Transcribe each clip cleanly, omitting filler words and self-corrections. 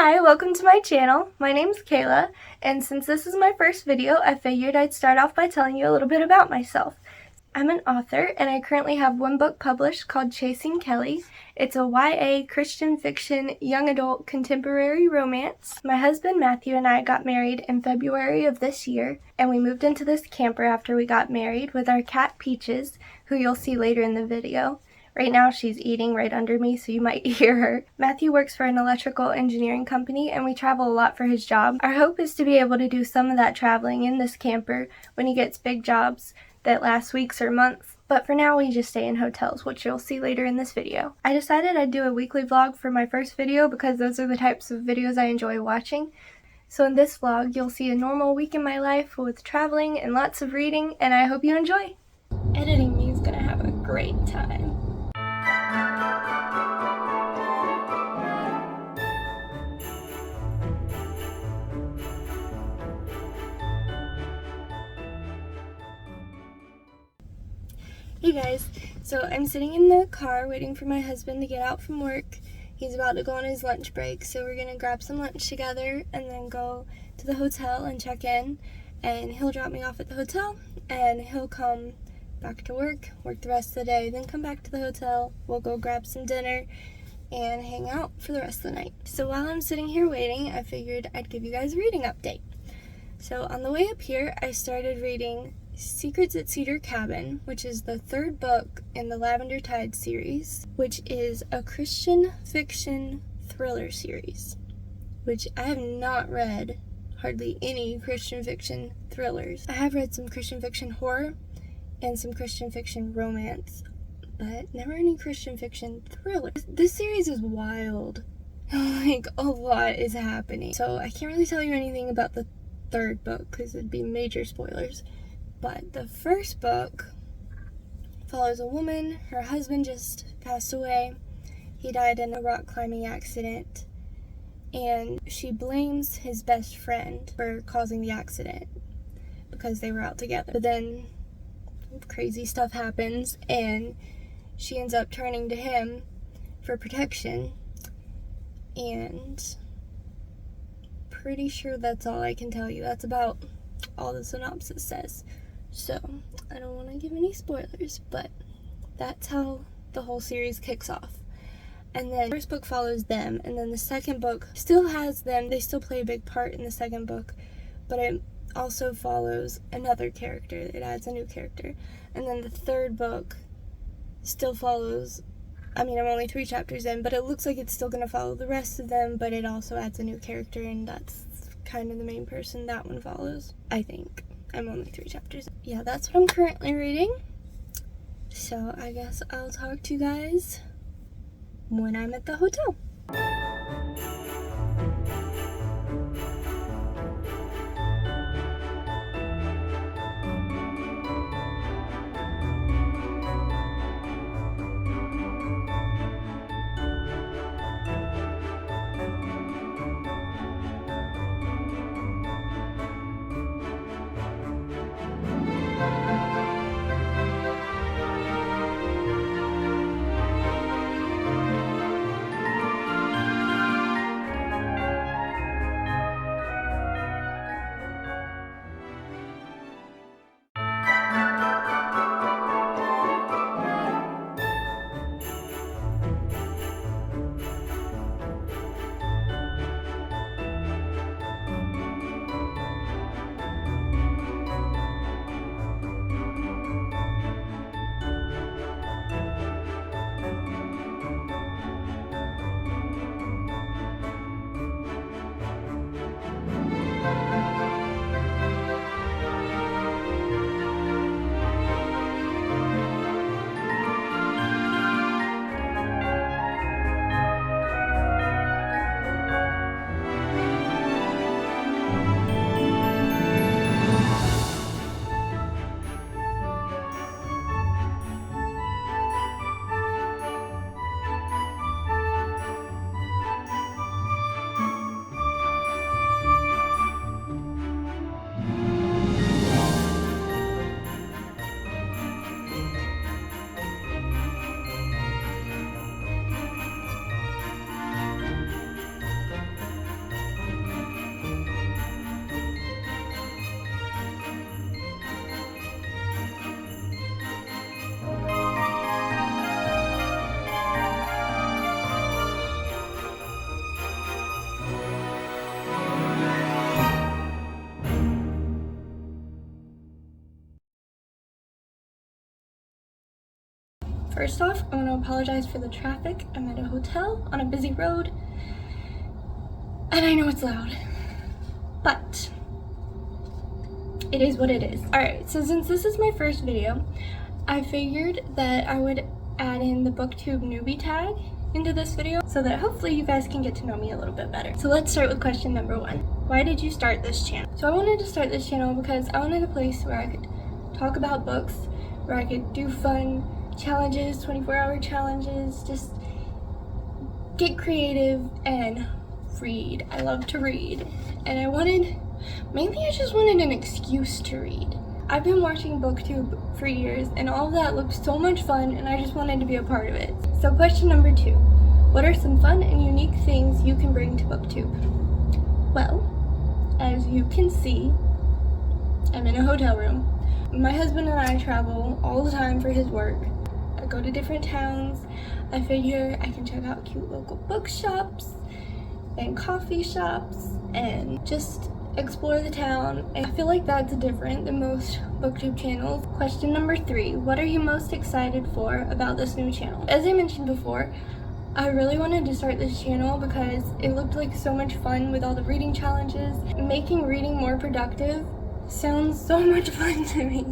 Hi, welcome to my channel. My name's Kayla, and since this is my first video, I figured I'd start off by telling you a little bit about myself. I'm an author, and I currently have one book published called Chasing Kelly. It's a YA Christian fiction young adult contemporary romance. My husband Matthew and I got married in February of this year, and we moved into this camper after we got married with our cat Peaches, who you'll see later in the video. Right now she's eating right under me, so you might hear her. Matthew works for an electrical engineering company, and we travel a lot for his job. Our hope is to be able to do some of that traveling in this camper when he gets big jobs that last weeks or months, but for now we just stay in hotels, which you'll see later in this video. I decided I'd do a weekly vlog for my first video because those are the types of videos I enjoy watching. So in this vlog, you'll see a normal week in my life with traveling and lots of reading, and I hope you enjoy. Editing me is gonna have a great time. Hey guys, so I'm sitting in the car waiting for my husband to get out from work. He's about to go on his lunch break, so we're gonna grab some lunch together and then go to the hotel and check in, and he'll drop me off at the hotel and he'll come back to work the rest of the day, then come back to the hotel. We'll go grab some dinner and hang out for the rest of the night. So while I'm sitting here waiting, I figured I'd give you guys a reading update. So on the way up here, I started reading Secrets at Cedar Cabin, which is the third book in the Lavender Tide series, which is a Christian fiction thriller series, which I have not read hardly any Christian fiction thrillers. I have read some Christian fiction horror and some Christian fiction romance, but never any Christian fiction thrillers. This series is wild. Like, a lot is happening. So I can't really tell you anything about the third book because it'd be major spoilers. But the first book follows a woman. Her husband just passed away. He died in a rock climbing accident, and she blames his best friend for causing the accident because they were out together. But then crazy stuff happens, and she ends up turning to him for protection, and pretty sure that's all I can tell you. That's about all the synopsis says. So, I don't want to give any spoilers, but that's how the whole series kicks off. And then the first book follows them, and then the second book still has them. They still play a big part in the second book, but it also follows another character. It adds a new character. And then the third book still follows, I mean, I'm only 3 chapters in, but it looks like it's still going to follow the rest of them, but it also adds a new character, and that's kind of the main person that one follows, I think. I'm only 3 chapters. Yeah, that's what I'm currently reading. So I guess I'll talk to you guys when I'm at the hotel. First off, I want to apologize for the traffic. I'm at a hotel on a busy road, and I know it's loud, but it is what it is. Alright, so since this is my first video, I figured that I would add in the booktube newbie tag into this video so that hopefully you guys can get to know me a little bit better. So let's start with question number 1. Why did you start this channel? So I wanted to start this channel because I wanted a place where I could talk about books, where I could do fun challenges, 24-hour challenges, just get creative and read. I love to read, and I just wanted an excuse to read. I've been watching booktube for years, and all of that looks so much fun, and I just wanted to be a part of it. So question number 2, what are some fun and unique things you can bring to booktube? Well, as you can see, I'm in a hotel room. My husband and I travel all the time for his work. I go to different towns. I figure I can check out cute local bookshops and coffee shops and just explore the town. And I feel like that's different than most booktube channels. Question number 3, what are you most excited for about this new channel? As I mentioned before, I really wanted to start this channel because it looked like so much fun with all the reading challenges. Making reading more productive sounds so much fun to me.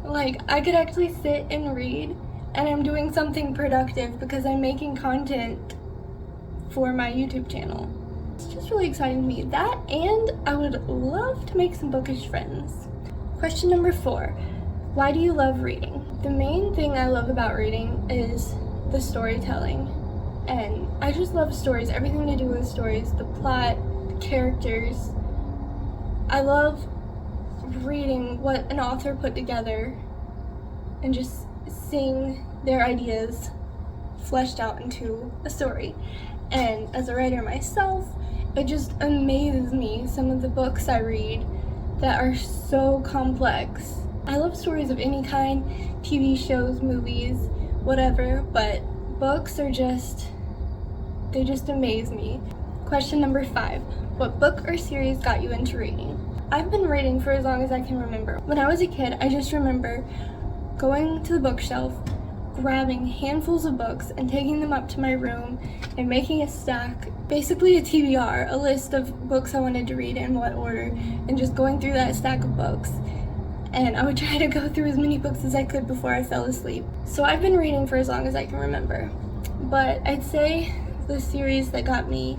Like, I could actually sit and read, and I'm doing something productive because I'm making content for my YouTube channel. It's just really exciting to me. That, and I would love to make some bookish friends. Question number 4, why do you love reading? The main thing I love about reading is the storytelling, and I just love stories, everything to do with stories, the plot, the characters. I love reading what an author put together and just seeing their ideas fleshed out into a story. And as a writer myself, it just amazes me some of the books I read that are so complex. I love stories of any kind, TV shows, movies, whatever, but books are they just amaze me. Question number 5, what book or series got you into reading? I've been reading for as long as I can remember. When I was a kid, I just remember going to the bookshelf, grabbing handfuls of books and taking them up to my room and making a stack, basically a TBR, a list of books I wanted to read in what order, and just going through that stack of books. And I would try to go through as many books as I could before I fell asleep. So I've been reading for as long as I can remember. But I'd say the series that got me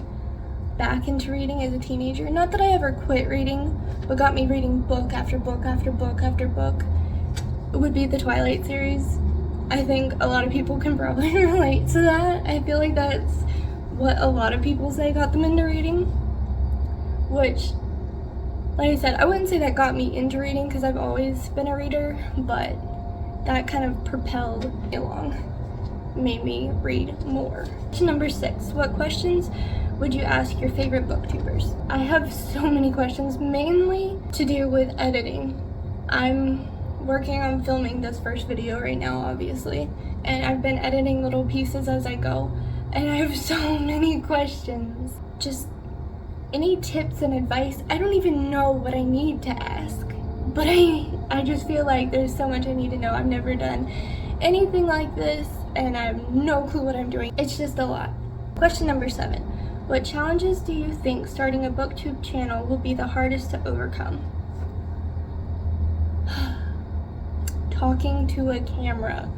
back into reading as a teenager, not that I ever quit reading, but got me reading book after book after book after book, would be the Twilight series. I think a lot of people can probably relate to that. I feel like that's what a lot of people say got them into reading, which, like I said, I wouldn't say that got me into reading because I've always been a reader, but that kind of propelled me along, made me read more. Question number 6, what questions would you ask your favorite booktubers? I have so many questions, mainly to do with editing. I'm working on filming this first video right now, obviously, and I've been editing little pieces as I go, and I have so many questions. Just any tips and advice. I don't even know what I need to ask, but I just feel like there's so much I need to know. I've never done anything like this, and I have no clue what I'm doing. It's just a lot. Question number 7. What challenges do you think starting a booktube channel will be the hardest to overcome? Talking to a camera.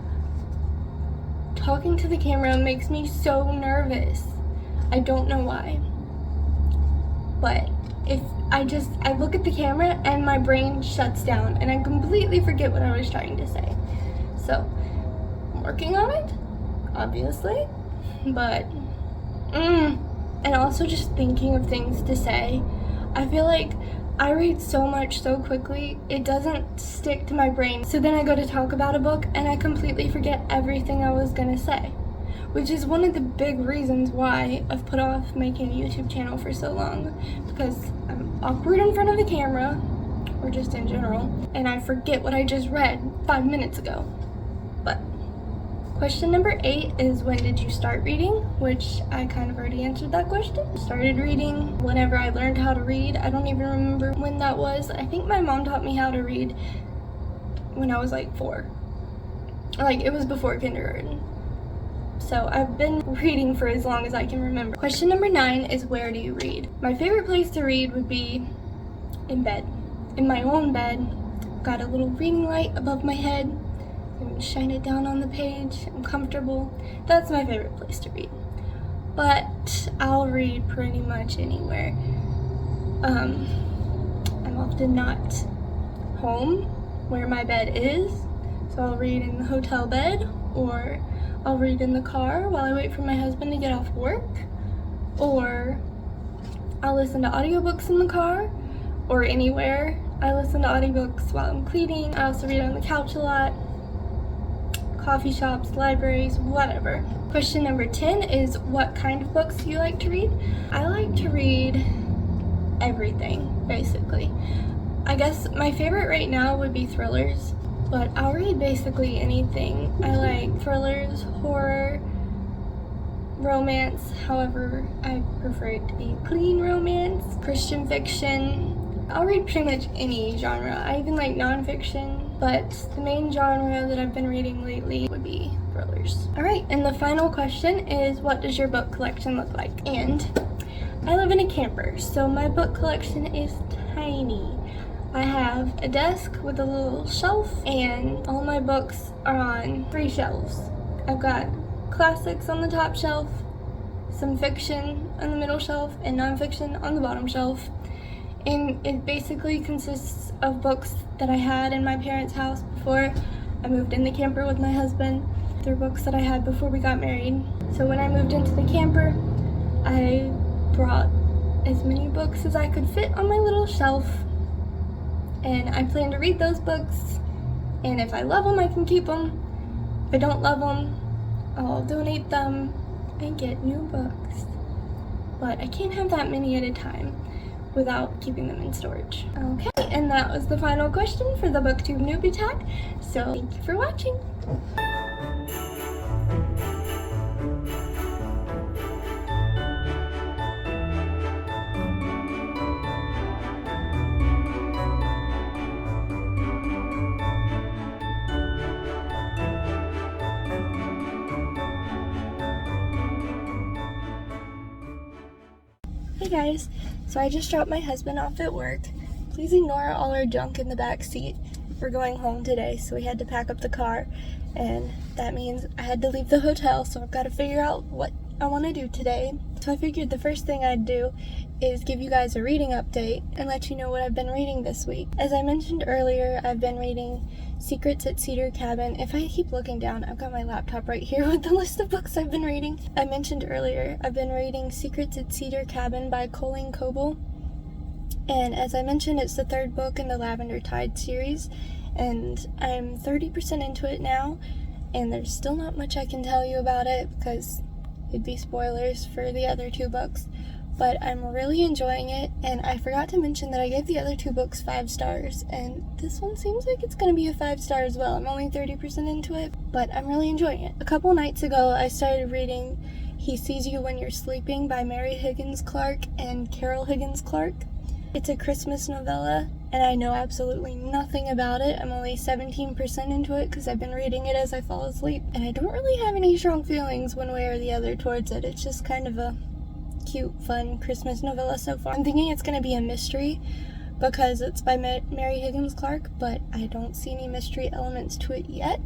Talking to the camera makes me so nervous. I don't know why. But if I look at the camera and my brain shuts down and I completely forget what I was trying to say. So, I'm working on it, obviously, but and also just thinking of things to say. I feel like I read so much so quickly, it doesn't stick to my brain. So then I go to talk about a book and I completely forget everything I was gonna say, which is one of the big reasons why I've put off making a YouTube channel for so long, because I'm awkward in front of the camera, or just in general, and I forget what I just read 5 minutes ago. But question number 8 is, when did you start reading? Which I kind of already answered that question. Started reading whenever I learned how to read. I don't even remember when that was. I think my mom taught me how to read when I was like 4. Like, it was before kindergarten. So I've been reading for as long as I can remember. Question number 9 is, where do you read? My favorite place to read would be in bed. In my own bed. Got a little ring light above my head. And shine it down on the page. I'm comfortable. That's my favorite place to read. But I'll read pretty much anywhere. I'm often not home where my bed is. So I'll read in the hotel bed, or I'll read in the car while I wait for my husband to get off work, or I'll listen to audiobooks in the car, or anywhere. I listen to audiobooks while I'm cleaning. I also read on the couch a lot, coffee shops, libraries, whatever. Question number 10 is, what kind of books do you like to read? I like to read everything, basically. I guess my favorite right now would be thrillers. But I'll read basically anything. I like thrillers, horror, romance, however I prefer it to be clean romance, Christian fiction. I'll read pretty much any genre. I even like nonfiction, but the main genre that I've been reading lately would be thrillers. Alright, and the final question is, what does your book collection look like? And I live in a camper, so my book collection is tiny. I have a desk with a little shelf, and all my books are on 3 shelves. I've got classics on the top shelf, some fiction on the middle shelf, and nonfiction on the bottom shelf. And it basically consists of books that I had in my parents' house before I moved in the camper with my husband. They're books that I had before we got married. So when I moved into the camper, I brought as many books as I could fit on my little shelf. And I plan to read those books, and if I love them, I can keep them. If I don't love them, I'll donate them and get new books. But I can't have that many at a time without keeping them in storage. Okay, and that was the final question for the BookTube newbie tag. So thank you for watching. Hey guys, so I just dropped my husband off at work. Please ignore all our junk in the back seat. We're going home today, so we had to pack up the car, and that means I had to leave the hotel, so I've got to figure out what I want to do today. So I figured the first thing I'd do is give you guys a reading update and let you know what I've been reading this week. As I mentioned earlier, I've been reading Secrets at Cedar Cabin. If I keep looking down, I've got my laptop right here with the list of books I've been reading. I mentioned earlier, I've been reading Secrets at Cedar Cabin by Colleen Coble. And as I mentioned, it's the 3rd book in the Lavender Tide series, and I'm 30% into it now, and there's still not much I can tell you about it because it'd be spoilers for the other 2 books. But I'm really enjoying it, and I forgot to mention that I gave the other 2 books 5 stars, and this one seems like it's going to be a 5-star as well. I'm only 30% into it, but I'm really enjoying it. A couple nights ago, I started reading He Sees You When You're Sleeping by Mary Higgins Clark and Carol Higgins Clark. It's a Christmas novella, and I know absolutely nothing about it. I'm only 17% into it because I've been reading it as I fall asleep, and I don't really have any strong feelings one way or the other towards it. It's just kind of a cute, fun Christmas novella so far. I'm thinking it's going to be a mystery because it's by Mary Higgins Clark, but I don't see any mystery elements to it yet,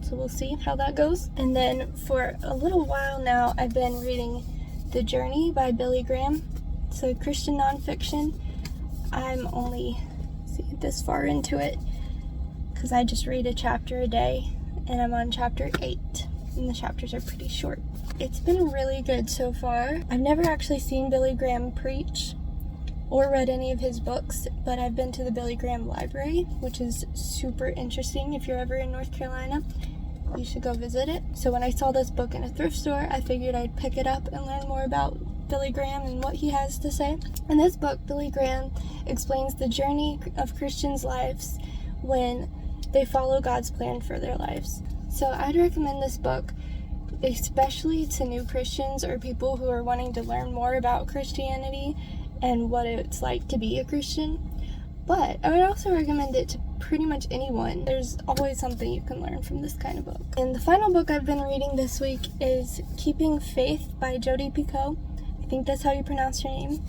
so we'll see how that goes. And then for a little while now, I've been reading The Journey by Billy Graham. It's a Christian nonfiction. I'm only this far into it because I just read a chapter a day, and I'm on chapter 8, and the chapters are pretty short. It's been really good so far. I've never actually seen Billy Graham preach or read any of his books, but I've been to the Billy Graham library, which is super interesting. If you're ever in North Carolina, you should go visit it. So when I saw this book in a thrift store, I figured I'd pick it up and learn more about Billy Graham and what he has to say. In this book, Billy Graham explains the journey of Christians' lives when they follow God's plan for their lives. So I'd recommend this book, especially to new Christians or people who are wanting to learn more about Christianity and what it's like to be a Christian. but I would also recommend it to pretty much anyone. There's always something you can learn from this kind of book. And the final book I've been reading this week is Keeping Faith by Jodi Picoult. I think that's how you pronounce her name.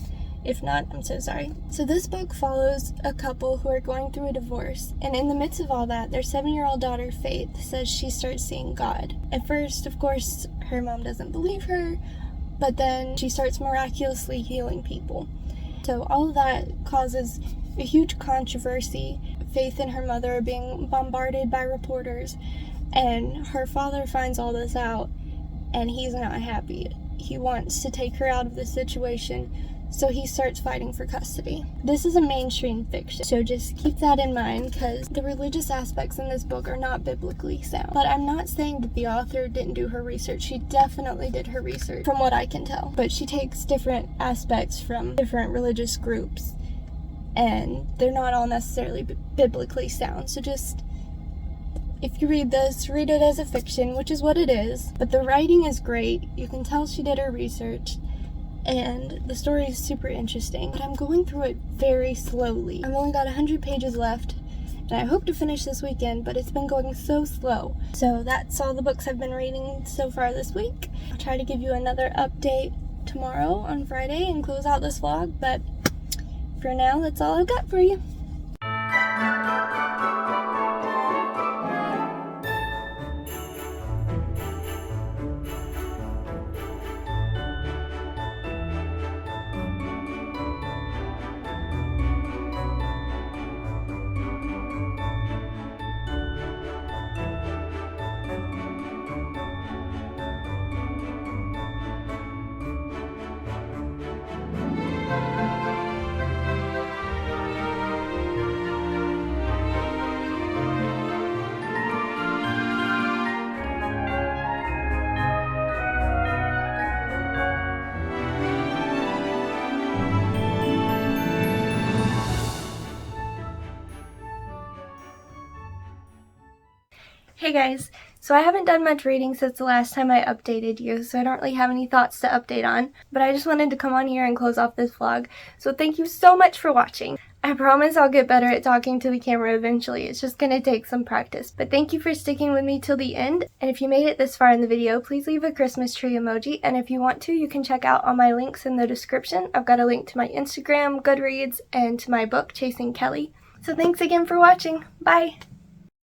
If not, I'm so sorry. So this book follows a couple who are going through a divorce, and in the midst of all that, their 7-year-old daughter, Faith, says she starts seeing God. At first, of course, her mom doesn't believe her, but then she starts miraculously healing people. So all of that causes a huge controversy. Faith and her mother are being bombarded by reporters, and her father finds all this out, and he's not happy. He wants to take her out of the situation, so he starts fighting for custody. This is a mainstream fiction, so just keep that in mind, because the religious aspects in this book are not biblically sound. But I'm not saying that the author didn't do her research. She definitely did her research, from what I can tell. But she takes different aspects from different religious groups, and they're not all necessarily biblically sound. So just, if you read this, read it as a fiction, which is what it is. But the writing is great. You can tell she did her research. And the story is super interesting, but I'm going through it very slowly. I've only got 100 pages left, and I hope to finish this weekend, but it's been going so slow. So that's all the books I've been reading so far this week. I'll try to give you another update tomorrow on Friday and close out this vlog, but for now, that's all I've got for you. Hey guys, so I haven't done much reading since the last time I updated you, so I don't really have any thoughts to update on, but I just wanted to come on here and close off this vlog. So thank you so much for watching. I promise I'll get better at talking to the camera eventually. It's just gonna take some practice. But thank you for sticking with me till the end, and if you made it this far in the video, please leave a Christmas tree emoji, and if you want to, you can check out all my links in the description. I've got a link to my Instagram, Goodreads, and to my book, Chasing Kelly. So thanks again for watching. Bye!